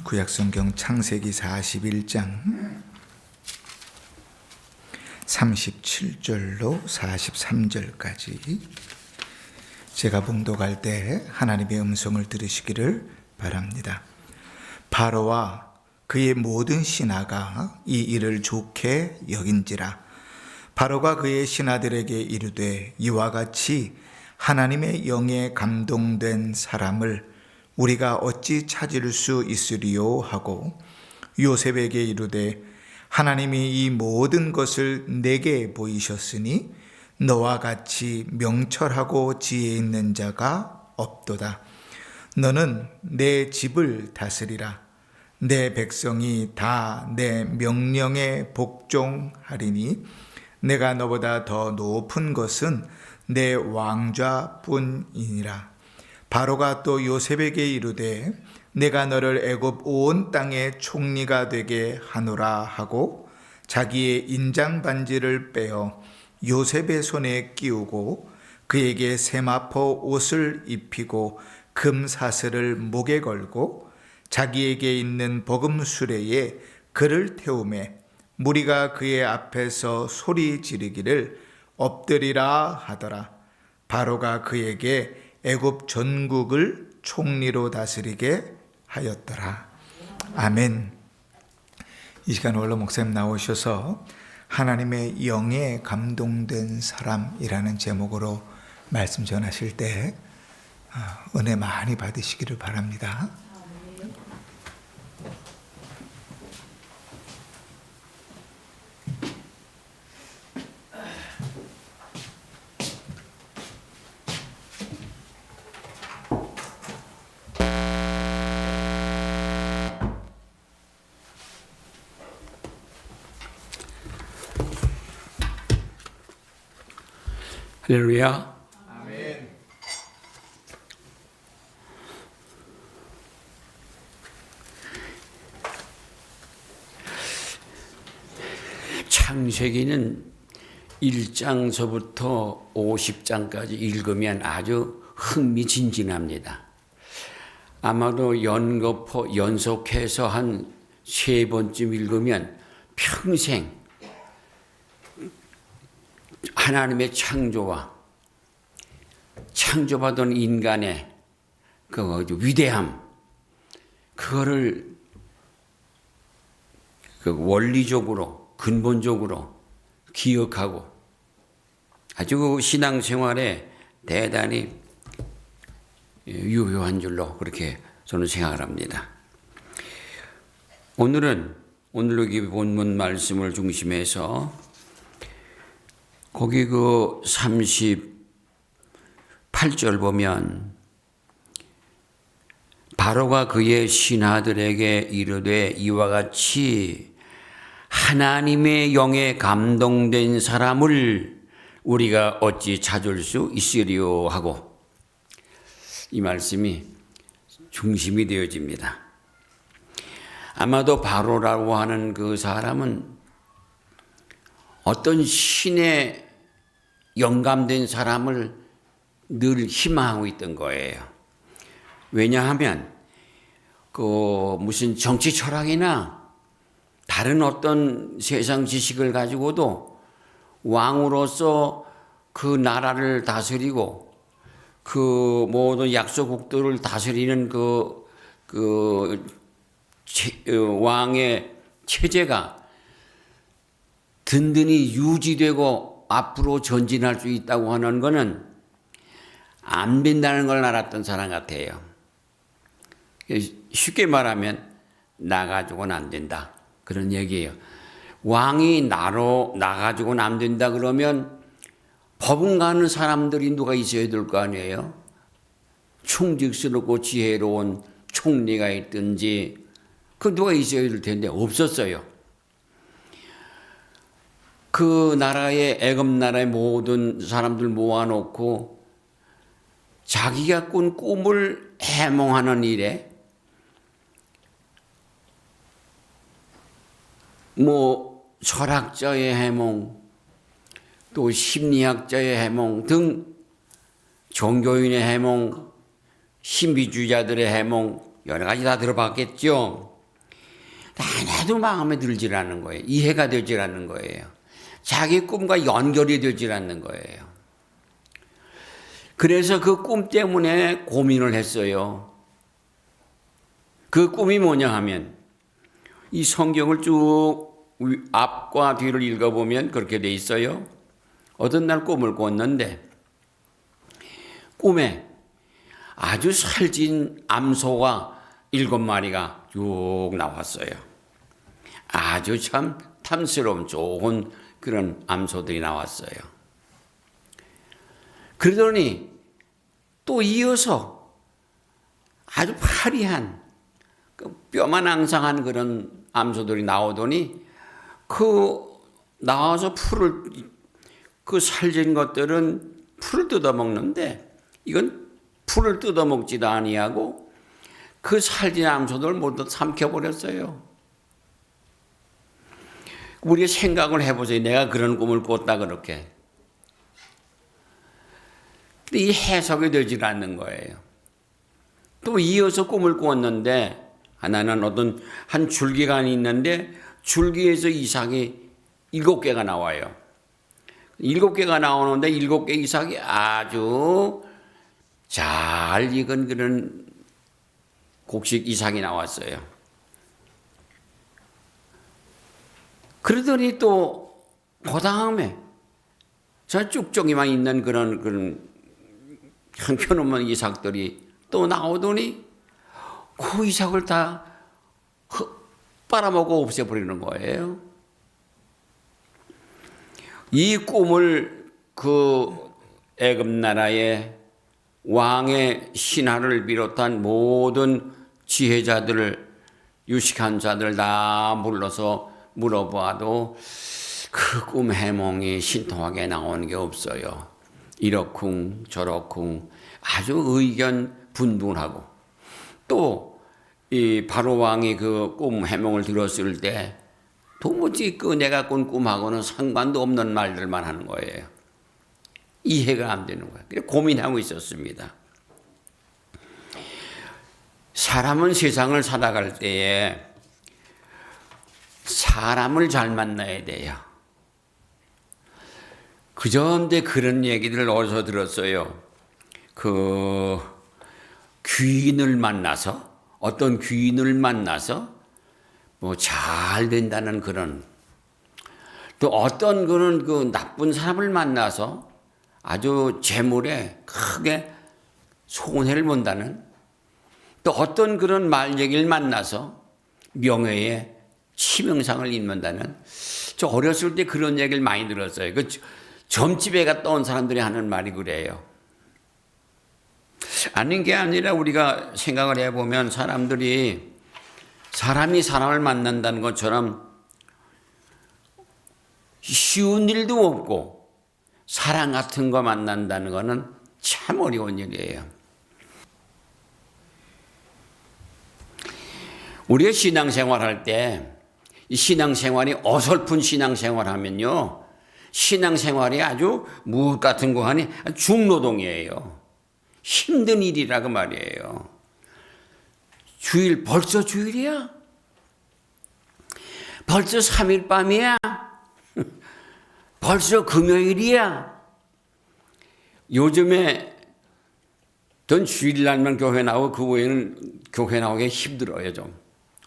구약성경 창세기 41장 37절로 43절까지 제가 봉독할 때 하나님의 음성을 들으시기를 바랍니다. 바로와 그의 모든 신하가 이 일을 좋게 여긴지라. 바로가 그의 신하들에게 이르되 이와 같이 하나님의 영에 감동된 사람을 우리가 어찌 찾을 수 있으리요 하고 요셉에게 이르되 하나님이 이 모든 것을 내게 보이셨으니 너와 같이 명철하고 지혜 있는 자가 없도다. 너는 내 집을 다스리라. 내 백성이 다 내 명령에 복종하리니 내가 너보다 더 높은 것은 내 왕좌뿐이니라. 바로가 또 요셉에게 이르되 내가 너를 애굽 온 땅의 총리가 되게 하노라 하고 자기의 인장 반지를 빼어 요셉의 손에 끼우고 그에게 세마포 옷을 입히고 금 사슬을 목에 걸고 자기에게 있는 버금 수레에 그를 태우매 무리가 그의 앞에서 소리 지르기를 엎드리라 하더라. 바로가 그에게 애굽 전국을 총리로 다스리게 하였더라. 아멘. 이 시간 원로 목사님 나오셔서 하나님의 영에 감동된 사람이라는 제목으로 말씀 전하실 때 은혜 많이 받으시기를 바랍니다. 할렐루야. 아멘. 창세기는 1장서부터 50장까지 읽으면 아주 흥미진진합니다. 아마도 연속해서 한 3번쯤 읽으면 평생 하나님의 창조와 창조받은 인간의 그 위대함, 그거를 원리적으로 근본적으로 기억하고 아주 신앙생활에 대단히 유효한 줄로 그렇게 저는 생각을 합니다. 오늘 여기 본문 말씀을 중심해서 거기 그 38절 보면 바로가 그의 신하들에게 이르되 이와 같이 하나님의 영에 감동된 사람을 우리가 어찌 찾을 수 있으리요 하고 이 말씀이 중심이 되어집니다. 아마도 바로라고 하는 그 사람은 어떤 신의 영감된 사람을 늘 희망하고 있던 거예요. 왜냐하면 무슨 정치 철학이나 다른 어떤 세상 지식을 가지고도 왕으로서 그 나라를 다스리고 그 모든 약소국들을 다스리는 왕의 체제가 든든히 유지되고 앞으로 전진할 수 있다고 하는 것은 안 된다는 걸 알았던 사람 같아요. 쉽게 말하면 나 가지고는 안 된다 그런 얘기예요. 왕이 나 가지고는 안 된다 그러면 법은 가는 사람들이 누가 있어야 될 거 아니에요. 충직스럽고 지혜로운 총리가 있든지 그 누가 있어야 될 텐데 없었어요. 그 나라의 애굽 나라의 모든 사람들 모아놓고 자기가 꾼 꿈을 해몽하는 일에 철학자의 해몽 또 심리학자의 해몽 등 종교인의 해몽 신비주의자들의 해몽 여러 가지 다 들어봤겠죠. 하나도 마음에 들질 않는 거예요. 이해가 되질 않는 거예요. 자기 꿈과 연결이 되질 않는 거예요. 그래서 그 꿈 때문에 고민을 했어요. 그 꿈이 뭐냐 하면 이 성경을 쭉 앞과 뒤를 읽어보면 그렇게 돼 있어요. 어떤 날 꿈을 꿨는데 꿈에 아주 살찐 암소가 7마리가 쭉 나왔어요. 아주 참 탐스러운 좋은 그런 암소들이 나왔어요. 그러더니 또 이어서 아주 파리한 뼈만 앙상한 그런 암소들이 나오더니 나와서 그 살진 것들은 풀을 뜯어먹는데 이건 풀을 뜯어먹지도 아니하고 그 살진 암소들 모두 삼켜버렸어요. 우리가 생각을 해보세요. 내가 그런 꿈을 꿨다 그렇게. 근데 이 해석이 되질 않는 거예요. 또 이어서 꿈을 꿨는데 하나는 어떤 한 줄기가 있는데 줄기에서 이삭이 7개가 나와요. 7개가 나오는데 7개 이삭이 아주 잘 익은 그런 곡식 이삭이 나왔어요. 그러더니 또 그 다음에 저 쭉쭉이만 있는 그런 형편없는 이삭들이 또 나오더니 그 이삭을 다 빨아먹고 없애버리는 거예요. 이 꿈을 그 애굽 나라의 왕의 신하를 비롯한 모든 지혜자들을 유식한 자들 다 불러서 물어봐도 그 꿈 해몽이 신통하게 나오는 게 없어요. 이러쿵 저러쿵 아주 의견 분분하고 또 이 바로 왕이 그 꿈 해몽을 들었을 때 도무지 그 내가 꾼 꿈하고는 상관도 없는 말들만 하는 거예요. 이해가 안 되는 거예요. 그래서 고민하고 있었습니다. 사람은 세상을 살아갈 때에 사람을 잘 만나야 돼요. 그전에 그런 얘기들을 어디서 들었어요. 그 귀인을 만나서 어떤 귀인을 만나서 뭐 잘 된다는 그런 또 어떤 그런 그 나쁜 사람을 만나서 아주 재물에 크게 손해를 본다는 또 어떤 그런 말 얘기를 만나서 명예에 치명상을 입는다는 저 어렸을 때 그런 얘기를 많이 들었어요. 그 점집에 갔다 온 사람들이 하는 말이 그래요. 아닌 게 아니라 우리가 생각을 해보면 사람이 사람을 만난다는 것처럼 쉬운 일도 없고 사랑 같은 거 만난다는 거는 참 어려운 일이에요. 우리가 신앙생활할 때 이 신앙생활이 어설픈 신앙생활하면요. 신앙생활이 아주 무엇 같은 거 하니 중노동이에요. 힘든 일이라고 말이에요. 주일 벌써 주일이야? 벌써 3일 밤이야? 벌써 금요일이야? 요즘에 전 주일날만 교회 나오고 그 후에는 교회 나오기 힘들어요 좀.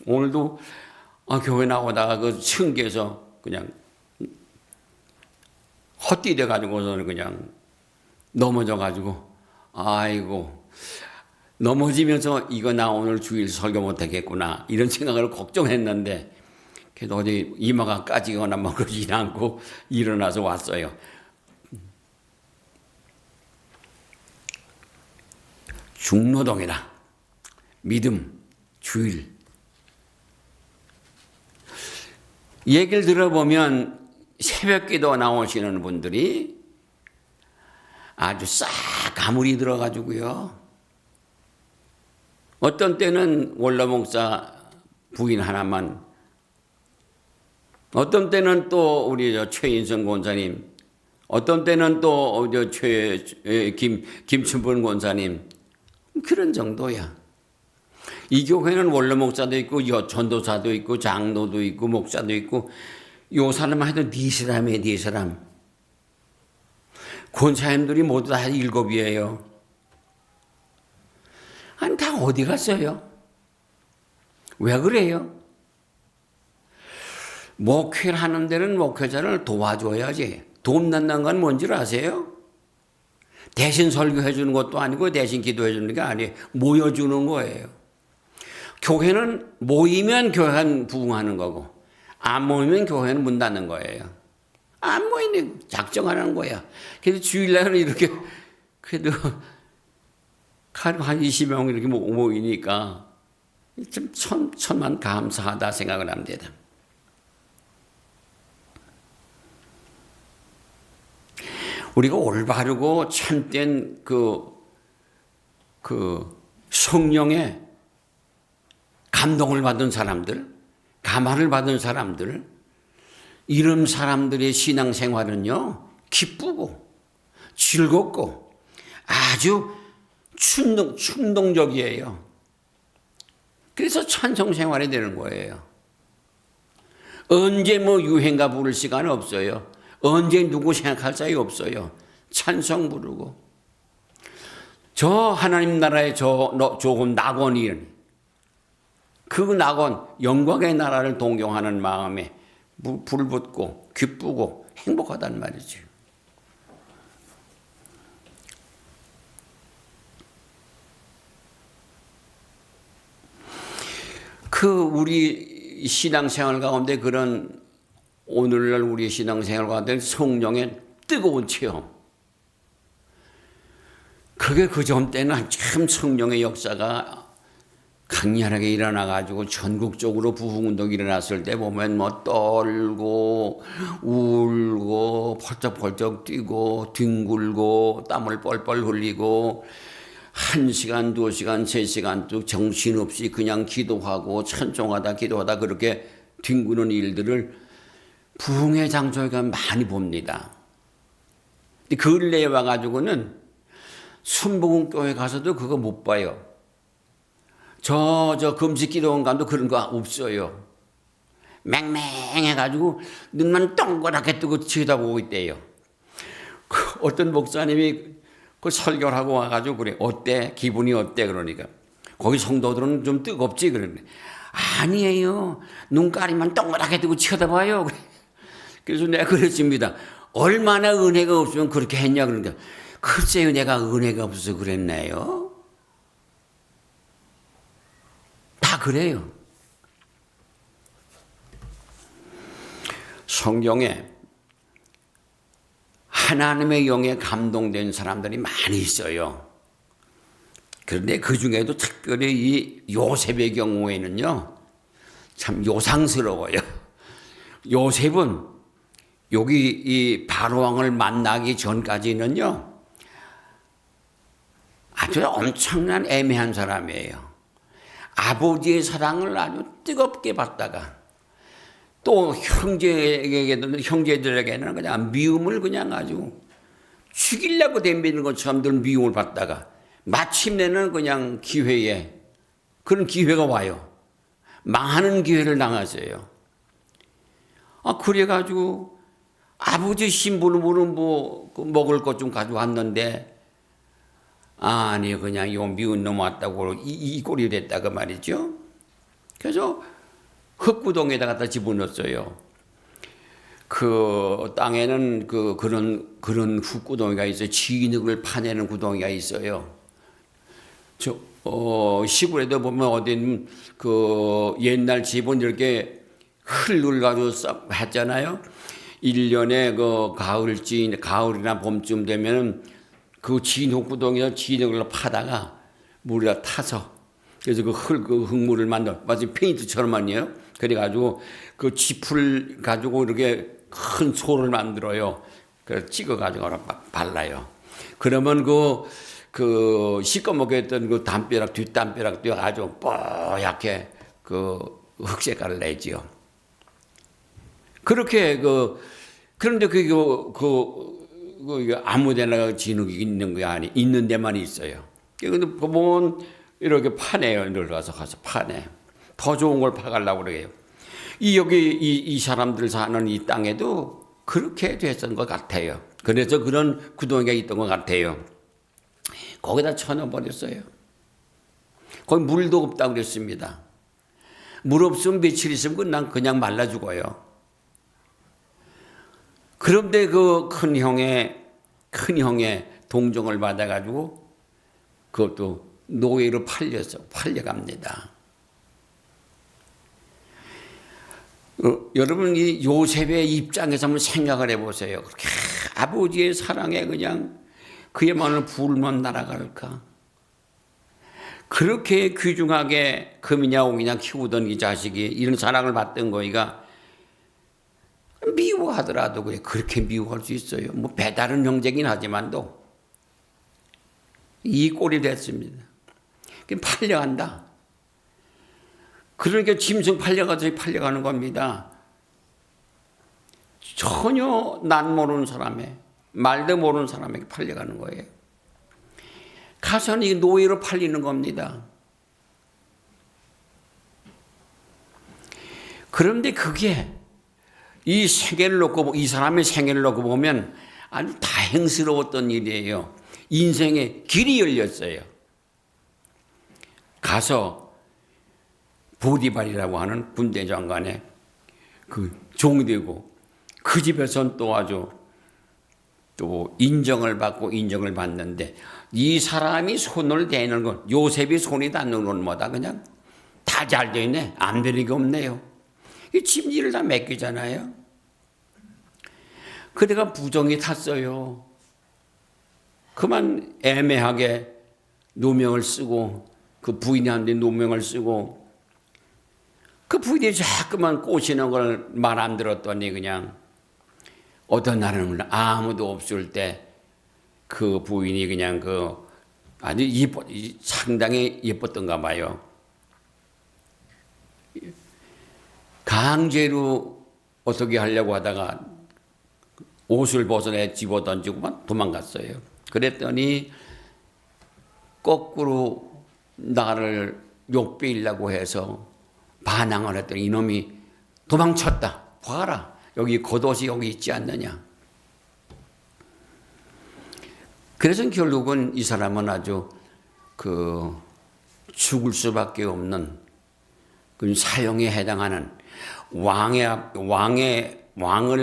오늘도 교회 나오다가 그 층계에서 그냥 헛디뎌 가지고서는 그냥 넘어져 가지고 아이고 넘어지면서 이거 나 오늘 주일 설교 못하겠구나 이런 생각을 걱정했는데 그래도 어디 이마가 까지거나 뭐 그러지 않고 일어나서 왔어요. 중노동이라 믿음 주일 얘기를 들어보면 새벽기도 나오시는 분들이 아주 싹 가물이 들어가지고요. 어떤 때는 원로목사 부인 하나만, 어떤 때는 또 우리 최인성 권사님, 어떤 때는 또 김춘분 권사님 그런 정도야. 이 교회는 원로 목사도 있고 전도사도 있고 장로도 있고 목사도 있고 요 사람만 해도 네 사람이에요. 네 사람. 권사님들이 모두 다 7이에요. 아니 다 어디 갔어요? 왜 그래요? 목회를 하는 데는 목회자를 도와줘야지. 돕는다는 건 뭔지 아세요? 대신 설교해 주는 것도 아니고 대신 기도해 주는 게 아니에요. 모여주는 거예요. 교회는 모이면 교회는 부흥하는 거고 안 모이면 교회는 문 닫는 거예요. 안 모이면 작정하는 거야. 그래서 주일날은 이렇게 그래도 한 20명 이렇게 모이니까 좀 천만 감사하다 생각을 합니다. 우리가 올바르고 참된 그 성령의 감동을 받은 사람들, 감화를 받은 사람들, 이런 사람들의 신앙생활은요, 기쁘고 즐겁고 아주 충동적이에요. 그래서 찬송생활이 되는 거예요. 언제 뭐 유행가 부를 시간은 없어요. 언제 누구 생각할 사이 없어요. 찬송 부르고. 저 하나님 나라의 조금 낙원이 그 낙원, 영광의 나라를 동경하는 마음에 불붙고 기쁘고 행복하단 말이죠. 우리 신앙생활 가운데 그런 오늘날 우리 신앙생활 가운데 성령의 뜨거운 체험. 그게 그 전 때는 참 성령의 역사가 강렬하게 일어나가지고 전국적으로 부흥운동이 일어났을 때 보면 뭐 떨고 울고 펄쩍펄쩍 뛰고 뒹굴고 땀을 뻘뻘 흘리고 1시간, 2시간, 3시간 또 정신없이 그냥 기도하고 찬송하다 기도하다 그렇게 뒹구는 일들을 부흥의 장소에 가면 많이 봅니다. 근래에 와가지고는 순복음교회 가서도 그거 못 봐요. 저 금식기도원 가도 그런 거 없어요. 맹맹해가지고 눈만 동그랗게 뜨고 쳐다보고 있대요. 어떤 목사님이 그 설교를 하고 와가지고 그래. 어때? 기분이 어때? 그러니까. 거기 성도들은 좀 뜨겁지? 그러네. 아니에요. 눈가리만 동그랗게 뜨고 쳐다봐요. 그래서 내가 그랬습니다. 얼마나 은혜가 없으면 그렇게 했냐? 그러니까. 글쎄요, 내가 은혜가 없어서 그랬나요? 다 그래요. 성경에 하나님의 영에 감동된 사람들이 많이 있어요. 그런데 그 중에도 특별히 이 요셉의 경우에는요, 참 요상스러워요. 요셉은 여기 이 바로왕을 만나기 전까지는요, 아주 엄청난 애매한 사람이에요. 아버지의 사랑을 아주 뜨겁게 받다가 또 형제들에게는 그냥 미움을 그냥 아주 죽이려고 덤비는 것처럼 미움을 받다가 마침내는 그냥 그런 기회가 와요. 망하는 기회를 당하세요. 그래가지고 아버지 신부는 먹을 것 좀 가져왔는데 아니 그냥 요 미운 놈 왔다고 이 꼴이 됐다고 말이죠. 그래서 흙구덩이에다 갖다 집어넣었어요. 그 땅에는 그런 흙구덩이가 있어요. 진흙을 파내는 구덩이가 있어요. 시골에도 보면 어딘 옛날 집은 이렇게 흙을 가지고 했잖아요. 1년에 가을이나 봄쯤 되면 그 진흙구덩이에 진흙을 파다가 물에 타서 그래서 그 흙물을 마치 페인트처럼 아니에요. 그래가지고 그 짚을 가지고 이렇게 큰 소를 만들어요. 그래서 찍어가지고 발라요. 그러면 시꺼멓게 했던 그 뒷담벼락도 아주 뽀얗게 흙 색깔을 내지요. 그렇게 그런데 아무데나 진흙이 있는 게 있는 데만 있어요. 근데 보면 이렇게 파내요. 가서 파내. 더 좋은 걸 파가려고 그래요. 이 사람들 사는 이 땅에도 그렇게 됐던 것 같아요. 그래서 그런 구덩이가 있던 것 같아요. 거기다 쳐넣어버렸어요. 거기 물도 없다고 그랬습니다. 물 없으면 며칠 있으면 그냥 말라 죽어요. 그런데 그 큰 형의 동정을 받아가지고 그것도 노예로 팔려갑니다. 여러분 이 요셉의 입장에서 한번 생각을 해보세요. 그렇게 아버지의 사랑에 그냥 그야말로 불만 날아갈까? 그렇게 귀중하게 금이냐 옥이냐 키우던 이 자식이 이런 사랑을 받던 거이가 미워하더라도 그렇게 미워할 수 있어요. 뭐 배다른 형제긴 하지만도 이 꼴이 됐습니다. 팔려간다. 그러니까 짐승 팔려가는 겁니다. 전혀 난 모르는 사람에 말도 모르는 사람에게 팔려가는 거예요. 가서는 이 노예로 팔리는 겁니다. 그런데 그게 이 사람의 생애를 놓고 보면 아주 다행스러웠던 일이에요. 인생의 길이 열렸어요. 가서 보디발이라고 하는 군대 장관의 그 종이 되고 그 집에선 또 아주 또 인정을 받는데 이 사람이 손을 대는 건 요셉이 손이 닿는 건 뭐다 그냥 다 잘 돼 있네. 안 되는 게 없네요. 이 짐일을 다 맡기잖아요. 그대가 부정이 탔어요. 그만 애매하게 누명을 쓰고 그 부인한테 누명을 쓰고 그 부인이 자꾸만 꼬시는 걸 말 안 들었더니 그냥 어떤 날은 아무도 없을 때 그 부인이 그냥 아주 상당히 예뻤던가 봐요. 강제로 어떻게 하려고 하다가 옷을 벗어내 집어 던지고만 도망갔어요. 그랬더니 거꾸로 나를 욕배이려고 해서 반항을 했더니 이놈이 도망쳤다. 봐라. 여기 겉옷이 여기 있지 않느냐. 그래서 결국은 이 사람은 아주 죽을 수밖에 없는 그 사형에 해당하는 왕을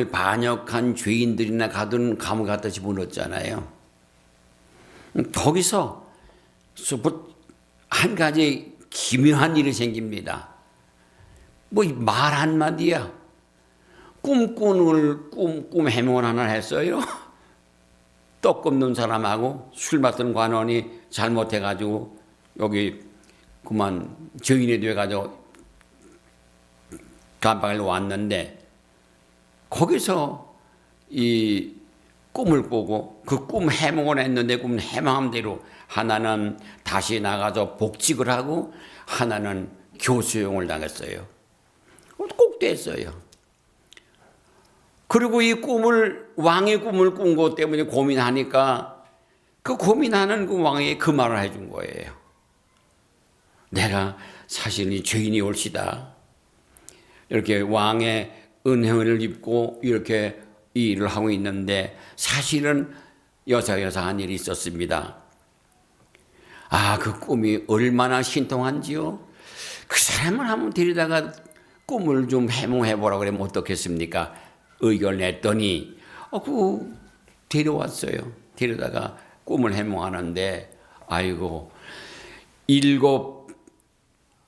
반역한 죄인들이나 가둔 감옥에 갖다 집어넣었잖아요. 거기서 한 가지 기묘한 일이 생깁니다. 뭐 말 한마디야. 꿈 해몽을 하나 했어요. 떡 굽는 사람하고 술 맡은 관원이 잘못해가지고 여기 그만 죄인이 돼가지고 감방에 왔는데 거기서 이 꿈을 꾸고 그 꿈 해몽을 했는데 꿈 해몽한 대로 하나는 다시 나가서 복직을 하고 하나는 교수형을 당했어요. 꼭 됐어요. 그리고 이 왕의 꿈을 꾼 것 때문에 고민하니까 그 고민하는 그 왕에게 그 말을 해준 거예요. 내가 사실은 죄인이 옳시다. 이렇게 왕의 은혜를 입고 이렇게 이 일을 하고 있는데 사실은 여사한 일이 있었습니다. 그 꿈이 얼마나 신통한지요. 그 사람을 한번 데리다가 꿈을 좀 해몽해보라고 그러면 어떻겠습니까? 의견을 냈더니 데려왔어요. 데려다가 꿈을 해몽하는데 아이고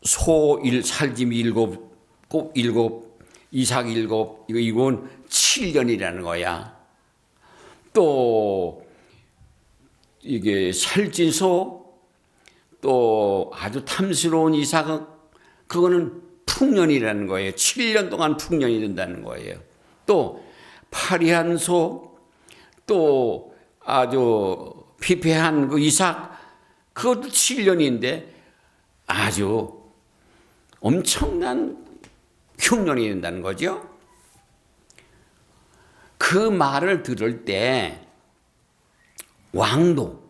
살짐 7, 꽃 7, 이삭 7 이건 7년이라는 거야. 또 이게 살찐 소 또 아주 탐스러운 이삭은 그거는 풍년이라는 거예요. 7년 동안 풍년이 된다는 거예요. 또 파리한 소, 또 아주 피폐한 그 이삭, 그것도 7년인데 아주 엄청난 흉년이 된다는 거죠. 그 말을 들을 때 왕도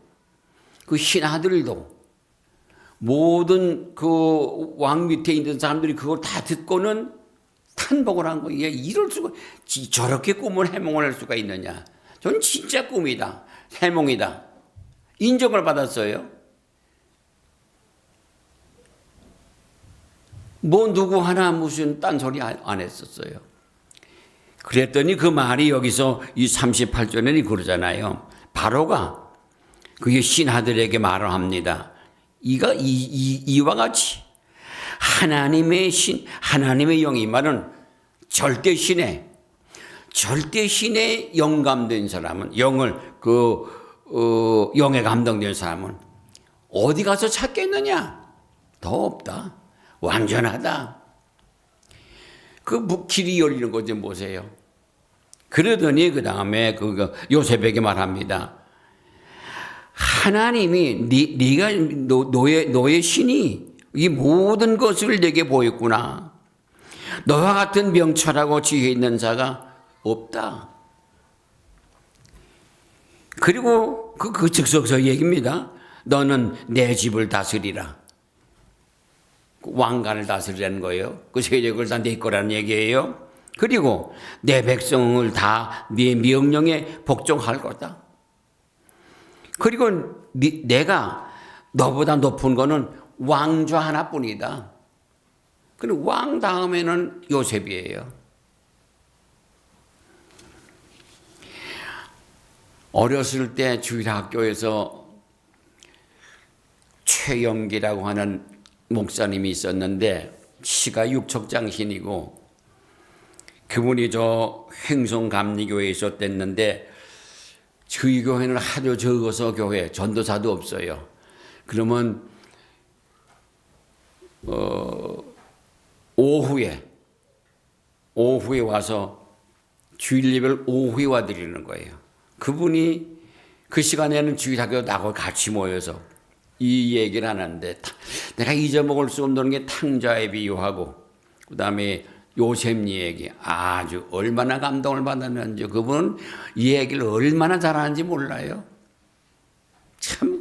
그 신하들도 모든 그 왕 밑에 있는 사람들이 그걸 다 듣고는 탄복을 한 거예요. 이럴 수가, 저렇게 꿈을 해몽을 할 수가 있느냐. 저는 진짜 꿈이다. 해몽이다. 인정을 받았어요. 뭐 누구 하나 무슨 딴소리 안 했었어요. 그랬더니 그 말이 여기서 이 38절에는 그러잖아요. 바로가 그의 신하들에게 말을 합니다. 이와 같이 하나님의 영이 말은 절대 신에 영감된 사람은, 영에 감동된 사람은 어디 가서 찾겠느냐? 더 없다. 완전하다. 그 길이 열리는 거 좀 보세요. 그러더니 그 다음에 요셉에게 말합니다. 하나님이 너의 신이 이 모든 것을 내게 보였구나. 너와 같은 명철하고 지혜 있는 자가 없다. 그리고 그 즉석서 얘기입니다. 너는 내 집을 다스리라. 왕관을 다스리라는 거예요. 그 세력을 다 내 거라는 얘기예요. 그리고 내 백성을 다 네 명령에 복종할 거다. 그리고 내가 너보다 높은 거는 왕좌 하나뿐이다. 그리고 왕 다음에는 요셉이에요. 어렸을 때 주일학교에서 최영기라고 하는 목사님이 있었는데 시가 육척장신이고 그분이 저 횡성감리교회에 있었댔는데 저희 교회는 하도 적어서 교회 전도사도 없어요. 그러면 오후에 와서 주일 예배를 오후에 와드리는 거예요. 그분이 그 시간에는 주일학교 나하고 같이 모여서 이 얘기를 하는데 내가 잊어먹을 수 없는 게 탕자에 비유하고 그 다음에 요셉 얘기 아주 얼마나 감동을 받았는지 그분은 이 얘기를 얼마나 잘하는지 몰라요. 참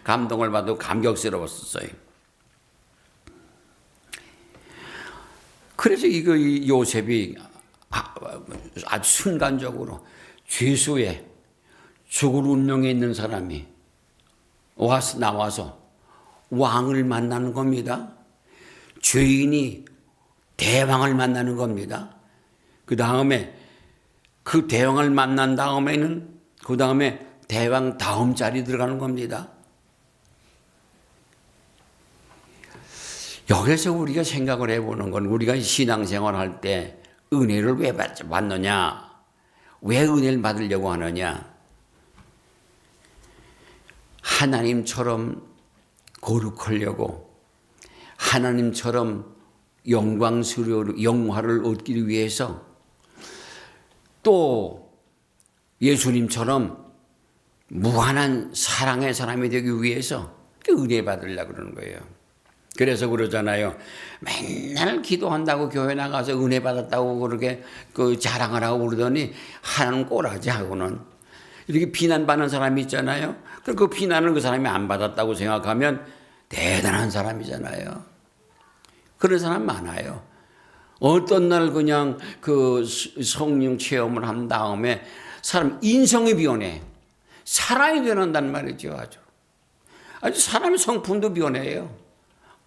감동을 받고 감격스러웠어요. 그래서 이 요셉이 아주 순간적으로 죄수에 죽을 운명에 있는 사람이 나와서 왕을 만나는 겁니다. 죄인이 대왕을 만나는 겁니다. 그 다음에 그 대왕을 만난 다음에는 그 다음에 대왕 다음 자리 들어가는 겁니다. 여기서 우리가 생각을 해보는 건 우리가 신앙생활 할 때 은혜를 왜 받느냐? 왜 은혜를 받으려고 하느냐? 하나님처럼 거룩하려고 하나님처럼 영화를 얻기 위해서 또 예수님처럼 무한한 사랑의 사람이 되기 위해서 은혜 받으려고 그러는 거예요. 그래서 그러잖아요. 맨날 기도한다고 교회 나가서 은혜 받았다고 그렇게 자랑을 하고 그러더니 하나는 꼬라지 하고는 이렇게 비난받는 사람이 있잖아요. 그 비난을 그 사람이 안 받았다고 생각하면 대단한 사람이잖아요. 그런 사람 많아요. 어떤 날 그냥 그 성령 체험을 한 다음에 사람 인성이 변해. 사람이 변한단 말이죠. 아주 사람의 성품도 변해요.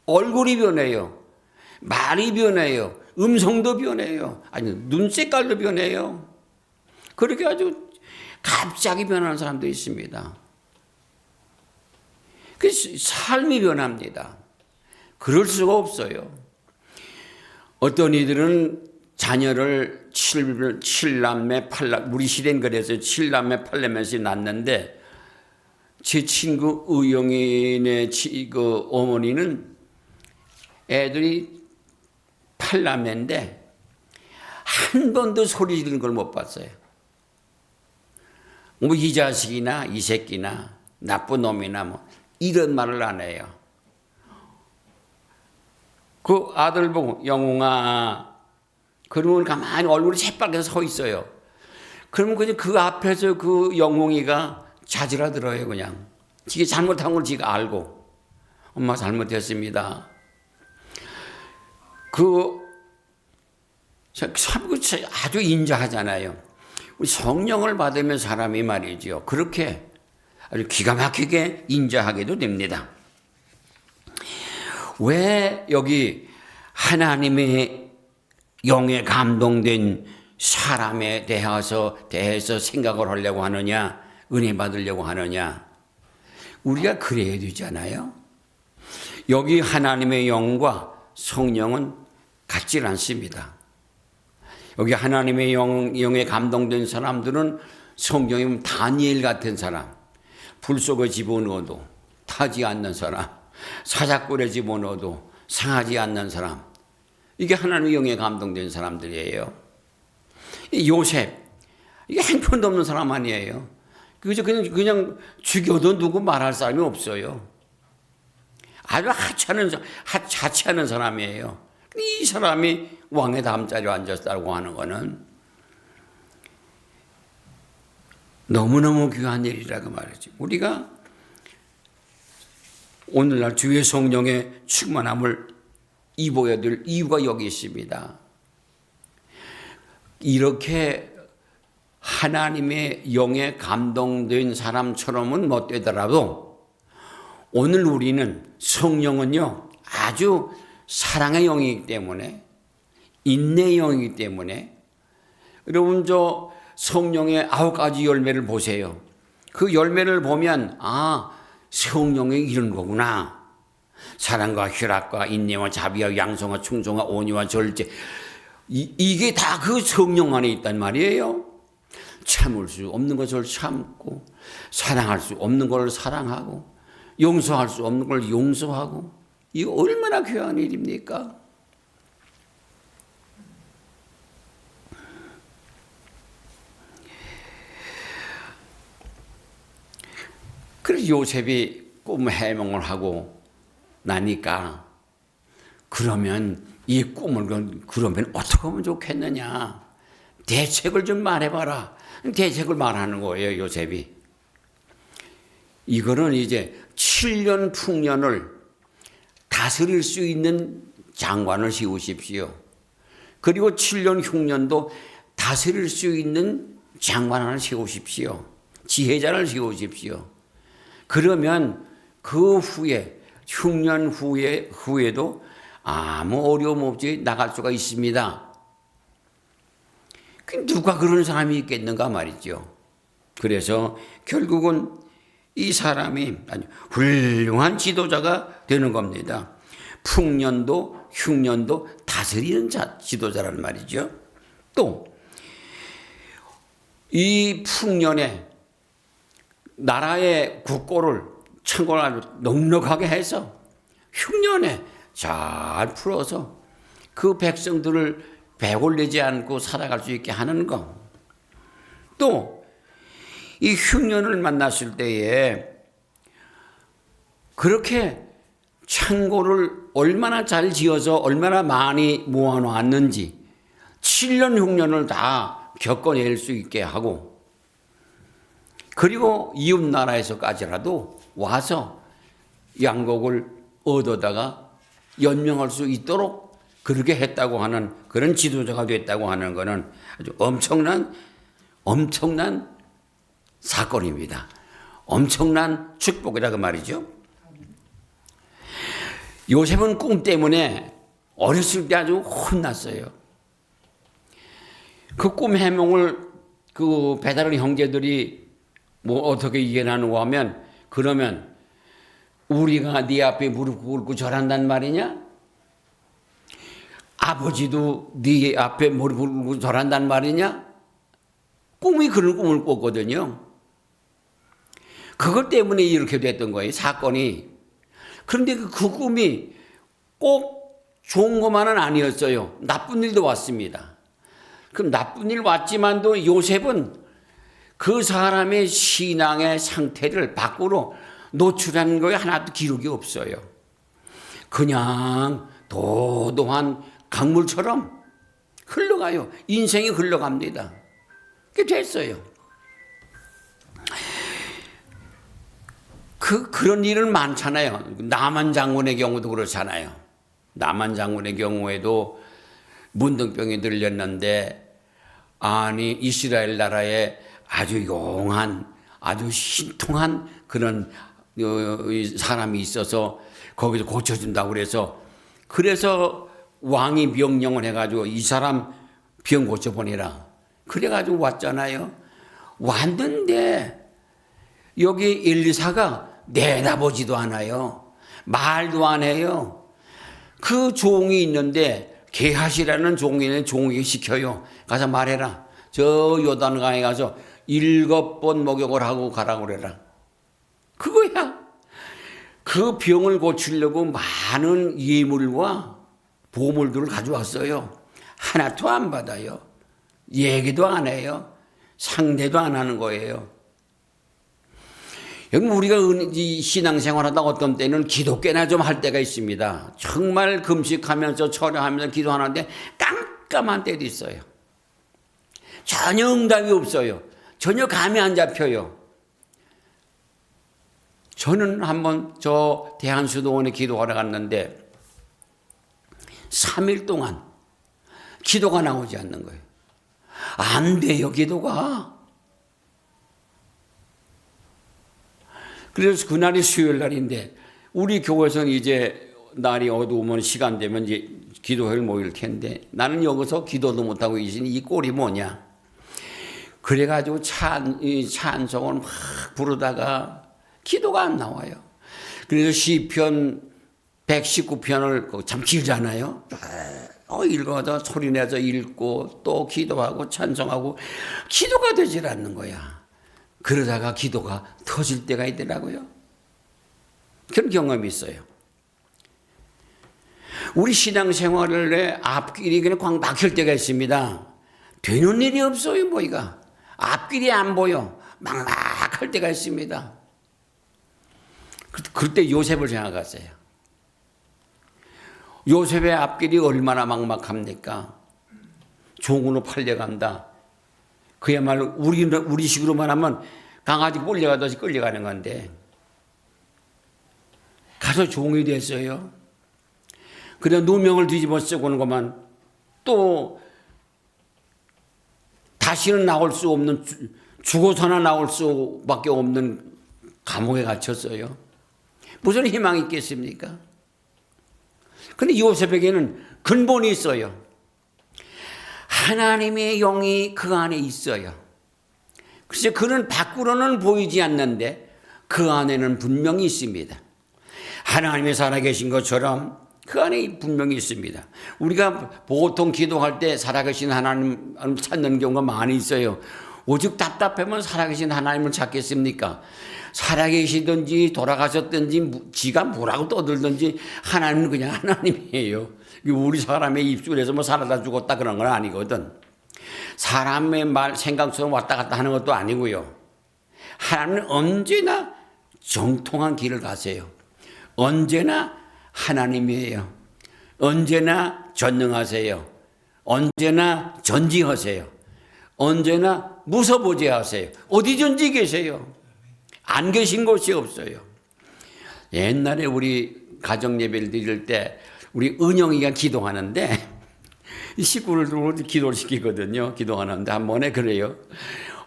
얼굴이 변해요. 말이 변해요. 음성도 변해요. 아니 눈 색깔도 변해요. 그렇게 아주 갑자기 변하는 사람도 있습니다. 그 삶이 변합니다. 그럴 수가 없어요. 어떤 이들은 자녀를 7남매 8남 우리 시대는 그래서 7남매 8남매씩 낳는데 제 친구 의영인의 그 어머니는 애들이 8남매인데 한 번도 소리 지르는 걸 못 봤어요. 뭐 이 자식이나 이 새끼나 나쁜 놈이나 뭐 이런 말을 안 해요. 그 아들 보고 영웅아 그러면 가만히 얼굴이 새빨개서 서 있어요. 그러면 그냥 그 앞에서 그 영웅이가 자지러들어요. 그냥 지가 잘못한 걸 지가 알고 엄마 잘못했습니다. 아주 인자하잖아요. 우리 성령을 받으면 사람이 말이죠. 그렇게 아주 기가 막히게 인자하게도 됩니다. 왜 여기 하나님의 영에 감동된 사람에 대해서 생각을 하려고 하느냐, 은혜 받으려고 하느냐? 우리가 그래야 되잖아요. 여기 하나님의 영과 성령은 같질 않습니다. 여기 하나님의 영에 감동된 사람들은 성경에 보면 다니엘 같은 사람, 불 속에 집어넣어도 타지 않는 사람, 사자굴에 집어넣어도 상하지 않는 사람, 이게 하나님의 영에 감동된 사람들이에요. 요셉, 이게 행편도 없는 사람 아니에요. 그냥 죽여도 누구 말할 사람이 없어요. 아주 자취하는 사람이에요. 이 사람이 왕의 다음자리에 앉았다고 하는 것은 너무너무 귀한 일이라고 말이죠. 우리가 오늘날 주의 성령의 충만함을 입어야 될 이유가 여기 있습니다. 이렇게 하나님의 영에 감동된 사람처럼은 못 되더라도 오늘 우리는 성령은요 아주 사랑의 영이기 때문에, 인내의 영이기 때문에, 여러분 저 성령의 9가지 열매를 보세요. 그 열매를 보면 성령이 이런 거구나. 사랑과 희락과 인내와 자비와 양성과 충성과 온유와 절제, 이게 다 그 성령 안에 있단 말이에요. 참을 수 없는 것을 참고, 사랑할 수 없는 걸 사랑하고, 용서할 수 없는 걸 용서하고, 이거 얼마나 귀한 일입니까? 그래서 요셉이 꿈 해몽을 하고 나니까 그러면 이 꿈을 그러면 어떻게 하면 좋겠느냐, 대책을 좀 말해봐라. 대책을 말하는 거예요. 요셉이. 이거는 이제 7년 풍년을 다스릴 수 있는 장관을 세우십시오. 그리고 7년 흉년도 다스릴 수 있는 장관 하나 세우십시오. 지혜자를 세우십시오. 그러면 그 후에 흉년 후에도 아무 어려움 없이 나갈 수가 있습니다. 누가 그런 사람이 있겠는가 말이죠. 그래서 결국은 이 사람이 아주 훌륭한 지도자가 되는 겁니다. 풍년도 흉년도 다스리는 지도자란 말이죠. 또 이 풍년에 나라의 국고를 창고를 아주 넉넉하게 해서 흉년에 잘 풀어서 그 백성들을 배골내지 않고 살아갈 수 있게 하는 것. 또 이 흉년을 만났을 때에 그렇게 창고를 얼마나 잘 지어서 얼마나 많이 모아놓았는지 7년 흉년을 다 겪어낼 수 있게 하고, 그리고 이웃 나라에서까지라도 와서 양곡을 얻어다가 연명할 수 있도록 그렇게 했다고 하는 그런 지도자가 됐다고 하는 것은 아주 엄청난 사건입니다. 엄청난 축복이라고 말이죠. 요셉은 꿈 때문에 어렸을 때 아주 혼났어요. 그 꿈 해몽을 그 배다른 형제들이 뭐 어떻게 이해하는가 하면, 그러면 우리가 네 앞에 무릎 꿇고 절한단 말이냐? 아버지도 네 앞에 무릎 꿇고 절한단 말이냐? 꿈이 그런 꿈을 꿨거든요. 그것 때문에 이렇게 됐던 거예요, 사건이. 그런데 그 꿈이 꼭 좋은 것만은 아니었어요. 나쁜 일도 왔습니다. 그럼 나쁜 일 왔지만도 요셉은 그 사람의 신앙의 상태를 밖으로 노출한 거에 하나도 기록이 없어요. 그냥 도도한 강물처럼 흘러가요. 인생이 흘러갑니다. 그게 됐어요. 그런 일은 많잖아요. 나만 장군의 경우도 그렇잖아요. 나만 장군의 경우에도 문둥병이 들렸는데, 아니, 이스라엘 나라에 아주 용한, 아주 신통한 그런 사람이 있어서 거기서 고쳐준다고 그래서 왕이 명령을 해가지고 이 사람 병 고쳐보내라. 그래가지고 왔잖아요. 왔는데 여기 엘리사가 내다보지도 않아요. 말도 안 해요. 그 종이 있는데 게하시라는 종이 있는데 종에게 시켜요. 가서 말해라. 저 요단강에 가서 7번 목욕을 하고 가라고 그래라. 그거야. 그 병을 고치려고 많은 예물과 보물들을 가져왔어요. 하나도 안 받아요. 얘기도 안 해요. 상대도 안 하는 거예요. 여러분, 우리가 신앙생활하다 어떤 때는 기도깨나 좀 할 때가 있습니다. 정말 금식하면서 철야하면서 기도하는데 깜깜한 때도 있어요. 전혀 응답이 없어요. 전혀 감이 안 잡혀요. 저는 한번 저 대한수도원에 기도하러 갔는데 3일 동안 기도가 나오지 않는 거예요. 안 돼요, 기도가. 그래서 그날이 수요일 날인데 우리 교회에서는 이제 날이 어두우면 시간 되면 이제 기도회를 모일 텐데 나는 여기서 기도도 못하고 계신 이 꼴이 뭐냐. 그래가지고 찬송을 막 부르다가 기도가 안 나와요. 그래서 시편 119편을 참 길잖아요. 읽어서 소리내서 읽고 또 기도하고 찬송하고 기도가 되질 않는 거야. 그러다가 기도가 터질 때가 있더라고요. 그런 경험이 있어요. 우리 신앙생활에 앞길이 그냥 꽉 막힐 때가 있습니다. 되는 일이 없어요, 뭐이가. 앞길이 안 보여. 막막할 때가 있습니다. 그때 요셉을 생각하세요. 요셉의 앞길이 얼마나 막막합니까? 종으로 팔려간다. 그야말로 우리식으로 말하면 강아지 끌려가듯이 끌려가는 건데 가서 종이 됐어요. 그래 누명을 뒤집어 쓰고 오는 것만 또 다시는 나올 수 없는 죽어서나 나올 수밖에 없는 감옥에 갇혔어요. 무슨 희망이 있겠습니까? 그런데 요셉에게는 근본이 있어요. 하나님의 영이 그 안에 있어요. 그래서 그는 밖으로는 보이지 않는데 그 안에는 분명히 있습니다. 하나님이 살아계신 것처럼 그 안에 분명히 있습니다. 우리가 보통 기도할 때 살아계신 하나님 찾는 경우가 많이 있어요. 오직 답답하면 살아계신 하나님을 찾겠습니까? 살아계시든지 돌아가셨든지 지가 뭐라고 떠들든지 하나님은 그냥 하나님이에요. 우리 사람의 입술에서 뭐 살아다 죽었다 그런 건 아니거든. 사람의 말 생각처럼 왔다 갔다 하는 것도 아니고요. 하나님은 언제나 정통한 길을 가세요. 언제나 하나님이에요. 언제나 전능하세요. 언제나 전지하세요. 언제나 무서보지 하세요. 어디든지 계세요. 안 계신 곳이 없어요. 옛날에 우리 가정 예배를 드릴 때 우리 은영이가 기도하는데 식구를 들고 기도를 시키거든요. 기도하는데 한 번에 그래요.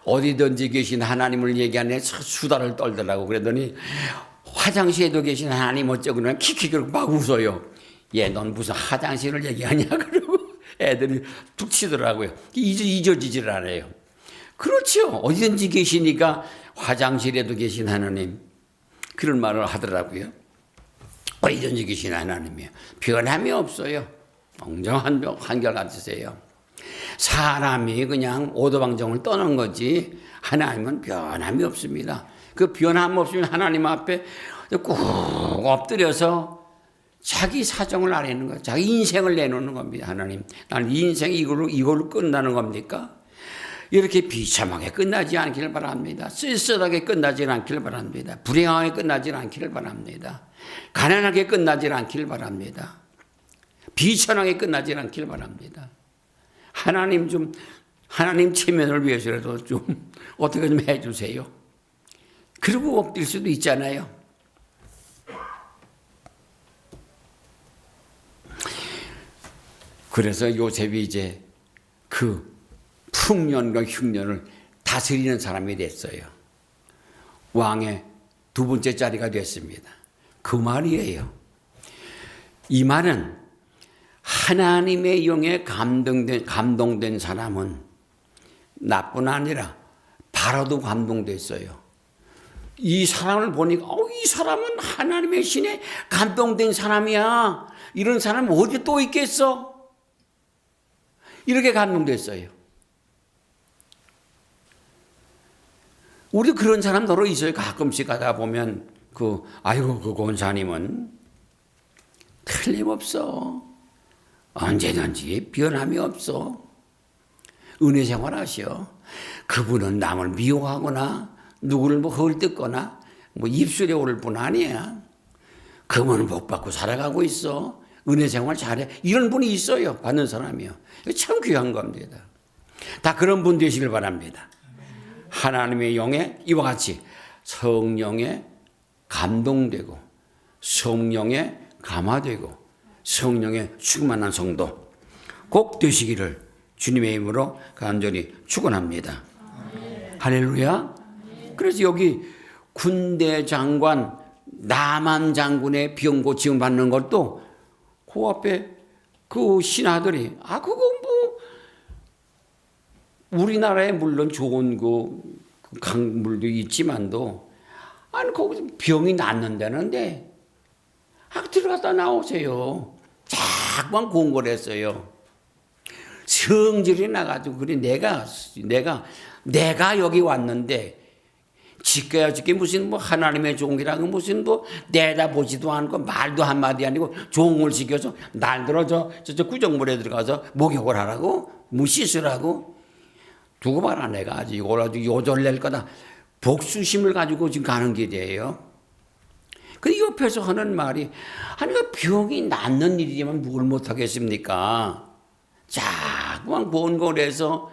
어디든지 계신 하나님을 얘기하네 수다를 떨더라고. 그러더니 화장실에도 계신 하나님 어쩌고 그러면 킥킥 막 웃어요. 얘 넌 무슨 화장실을 얘기하냐 그러고 애들이 툭 치더라고요. 잊어지질 않아요. 그렇죠. 어디든지 계시니까 화장실에도 계신 하나님 그런 말을 하더라고요. 어디든지 계신 하나님이에요. 변함이 없어요. 엉정한 한결같으세요. 사람이 그냥 오도방정을 떠난 거지 하나님은 변함이 없습니다. 그 변함 없으면 하나님 앞에 꾹 엎드려서 자기 사정을 아뢰는 거예요. 자기 인생을 내놓는 겁니다. 하나님, 나는 인생이 이걸로 끝나는 겁니까? 이렇게 비참하게 끝나지 않기를 바랍니다. 쓸쓸하게 끝나지 않기를 바랍니다. 불행하게 끝나지 않기를 바랍니다. 가난하게 끝나지 않기를 바랍니다. 비천하게 끝나지 않기를 바랍니다. 하나님 체면을 위해서라도 좀 어떻게 좀 해주세요. 그리고 엎드릴 수도 있잖아요. 그래서 요셉이 이제 그 풍년과 흉년을 다스리는 사람이 됐어요. 왕의 두 번째 자리가 됐습니다. 그 말이에요. 이 말은 하나님의 영에 감동된 사람은 나뿐 아니라 바로도 감동됐어요. 이 사람을 보니까 이 사람은 하나님의 신에 감동된 사람이야. 이런 사람은 어디 또 있겠어? 이렇게 감동됐어요. 우리 그런 사람 더러 있어요. 가끔씩 가다 보면 그 권사님은 틀림없어. 언제든지 변함이 없어. 은혜 생활하시오. 그분은 남을 미워하거나 누구를 헐뜯거나 입술에 오를 뿐 아니야. 그분은 복 받고 살아가고 있어. 은혜 생활 잘해. 이런 분이 있어요. 받는 사람이요. 참 귀한 겁니다. 다 그런 분 되시길 바랍니다. 하나님의 영에 이와 같이 성령에 감동되고 성령에 감화되고 성령에 충만한 성도 꼭 되시기를 주님의 이름으로 간절히 축원합니다. 할렐루야. 그래서 여기 군대 장관 나만 장군의 병 고침 받는 것도 그 앞에 그 신하들이 그거 우리나라에 물론 좋은 그 강물도 있지만도 거기 병이 낫는다는데 들어갔다 나오세요. 자꾸만 공고했어요. 성질이 나가지고 그래 내가 여기 왔는데 지켜야 지게 무슨 하나님의 종이라고 무슨 내다보지도 않고 말도 한마디 아니고 종을 시켜서 날들어 저 구정물에 들어가서 목욕을 하라고 씻으라고 두고 봐라. 내가 아주 이걸 아주 요절 낼 거다. 복수심을 가지고 지금 가는 길이에요. 그 옆에서 하는 말이 그 병이 낫는 일이지만 뭘 못하겠습니까? 자꾸만 본골에서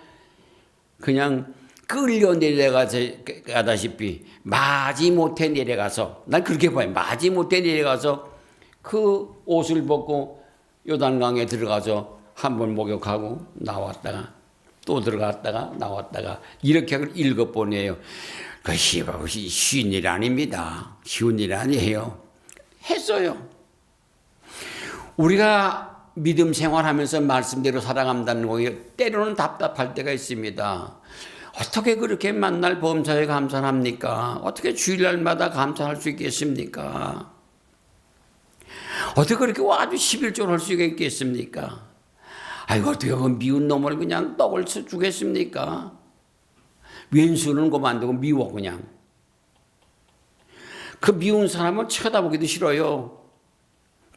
그냥 끌려 내려가다시피 마지못해 내려가서 난 그렇게 봐요. 마지못해 내려가서 그 옷을 벗고 요단강에 들어가서 한번 목욕하고 나왔다가 또 들어갔다가 나왔다가 이렇게 일곱 번이에요. 그 쉬운 일 아닙니다. 쉬운 일 아니에요. 했어요. 우리가 믿음 생활하면서 말씀대로 살아간다는 거예요. 때로는 답답할 때가 있습니다. 어떻게 그렇게 만날 범사에 감사합니까? 어떻게 주일날마다 감사할 수 있겠습니까? 어떻게 그렇게 아주 11조를 할 수가 있겠습니까? 어떻게 그 미운 놈을 그냥 떡을 주겠습니까? 왼수는 그만두고 미워 그냥. 그 미운 사람은 쳐다보기도 싫어요.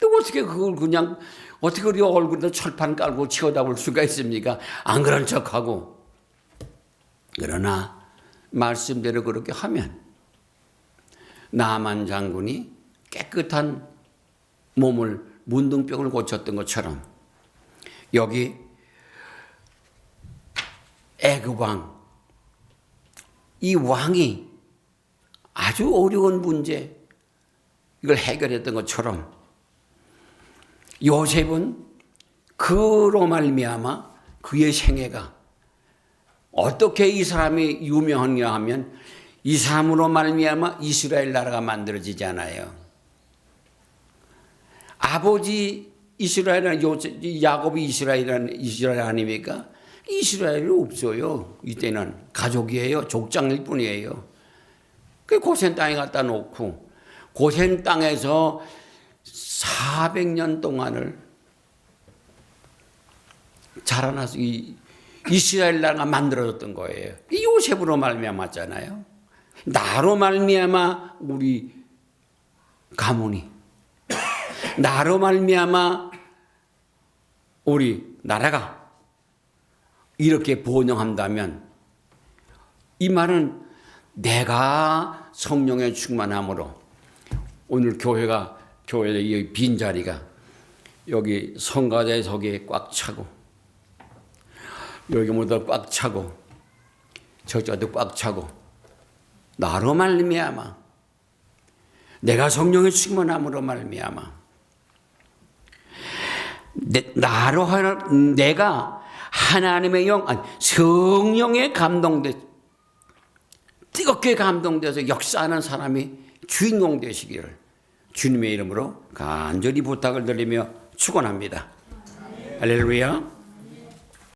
또 어떻게 그걸 그냥 어떻게 우리 얼굴에 철판 깔고 쳐다볼 수가 있습니까? 안 그런 척하고. 그러나 말씀대로 그렇게 하면 나만 장군이 깨끗한 몸을 문둥병을 고쳤던 것처럼 여기 애굽 왕, 이 왕이 아주 어려운 문제 이걸 해결했던 것처럼 요셉은 그로 말미암아 그의 생애가 어떻게 이 사람이 유명하냐 하면 이 사람으로 말미암아 이스라엘 나라가 만들어지잖아요. 아버지 이스라엘은 야곱이 이스라엘 아닙니까? 이스라엘이 없어요. 이때는 가족이에요. 족장일 뿐이에요. 그 고센 땅에 갖다 놓고 고센 땅에서 400년 동안을 자라나서 이스라엘 나라가 만들어졌던 거예요. 요셉으로 말미암았잖아요. 나로 말미암아 우리 가문이, 나로 말미암아 우리 나라가 이렇게 번영한다면 이 말은 내가 성령의 충만함으로 오늘 교회의 이 빈자리가 여기 성가대 석에 꽉 차고 여기 모두 꽉 차고 저쪽도 꽉 차고 나로 말미암아 내가 성령의 충만함으로 말미암아 나로 내가 하나님의 아니 성령에 뜨겁게 감동돼서 역사하는 사람이 주인공 되시기를 주님의 이름으로 간절히 부탁을 드리며 축원합니다. 할렐루야.